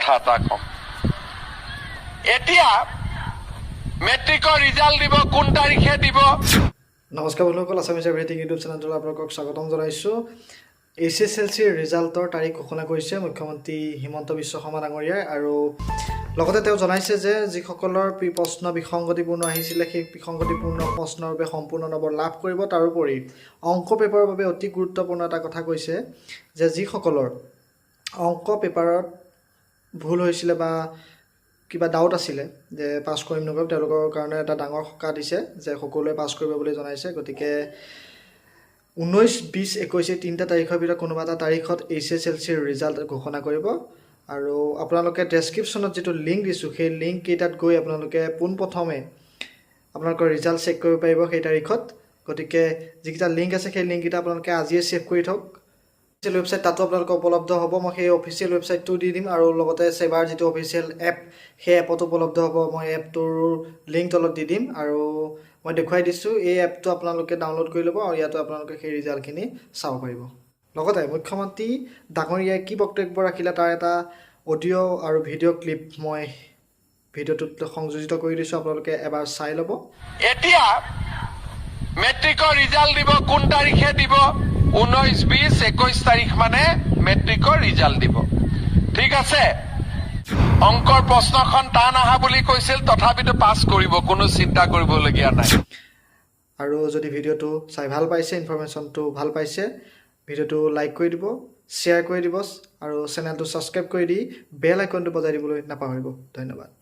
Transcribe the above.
কথা এটা কম এতিয়া মেট্ৰিকৰ ৰিজাল্ট দিব কোন তাৰিখে দিব নমস্কাৰ বন্ধুসকল আছামিজ এভৰিথিং ইউটিউব চেনেলটোলৈ আপোনালোকক স্বাগতম জনাইছোঁ HSLCৰ ৰিজাল্টৰ তাৰিখ ঘোষণা কৰিছে মুখ্যমন্ত্ৰী হিমন্ত বিশ্ব শৰ্মা ডাঙৰীয়াই আৰু লগতে তেওঁ জনাইছে যে যিসকলৰ প্ৰশ্ন বিসংগতিপূৰ্ণ আহিছিলে সেই বিসংগতিপূৰ্ণ প্ৰশ্নৰ বাবে সম্পূৰ্ণ নম্বৰ লাভ কৰিব তাৰোপৰি অংক পেপাৰৰ বাবে অতি গুৰুত্বপূৰ্ণ এটা কথা কৈছে যে যিসকলৰ অংক পেপাৰত ভুল হৈছিলে বা কিবা ডাউট আছিলে যে পাছ কৰিম নকৰিম তেওঁলোকৰ কাৰণে এটা ডাঙৰ সকাহ দিছে যে সকলোৱে পাছ কৰিব বুলি জনাইছে গতিকে 19, 20, 21 তিনিটা তাৰিখৰ ভিতৰত কোনোবা এটা তাৰিখত HSLCৰ ৰিজাল্ট ঘোষণা কৰিব আৰু আপোনালোকে ডেছক্ৰিপশ্যনত যিটো লিংক দিছোঁ সেই লিংক কেইটাত গৈ আপোনালোকে পোনপ্ৰথমে আপোনালোকৰ ৰিজাল্ট চেক কৰিব পাৰিব সেই তাৰিখত গতিকে যিকেইটা লিংক আছে সেই লিংককেইটা আপোনালোকে আজিয়ে ছেভ কৰি থওক অফিচিয়েল ৱেবছাইট তাতো আপোনালোকৰ উপলব্ধ হ'ব মই সেই অফিচিয়েল ৱেবছাইটটো দি দিম আৰু লগতে চেবাৰ যিটো অফিচিয়েল এপ সেই এপতো উপলব্ধ হ'ব মই এপটোৰ লিংক তলত দি দিম আৰু মই দেখুৱাই দিছোঁ এই এপটো আপোনালোকে ডাউনলোড কৰি ল'ব আৰু ইয়াতো আপোনালোকে সেই ৰিজাল্টখিনি চাব পাৰিব লগতে মুখ্যমন্ত্ৰী ডাঙৰীয়াই কি বক্তব্য ৰাখিলে তাৰ এটা অডিঅ' আৰু ভিডিঅ' ক্লিপ মই ভিডিঅ'টোত সংযোজিত কৰি দিছোঁ আপোনালোকে এবাৰ চাই ল'ব এতিয়া মেট্ৰিকৰ ৰিজাল্ট দিব কোন তাৰিখে দিব 19, 20, 21 তাৰিখ মানে মেট্ৰিকৰ ৰিজাল্ট দিব ঠিক আছে অংকৰ প্ৰশ্নখন টান আহা বুলি কৈছিল তথাপিতো পাছ কৰিব কোনো চিন্তা কৰিবলগীয়া নাই আৰু যদি ভিডিঅ'টো চাই ভাল পাইছে ইনফৰমেশ্যনটো ভাল পাইছে ভিডিঅ'টো লাইক কৰি দিব শ্বেয়াৰ কৰি দিব আৰু চেনেলটো ছাবস্ক্ৰাইব কৰি দি বেল আইকনটো বজাই দিবলৈ নাপাহৰিব ধন্যবাদ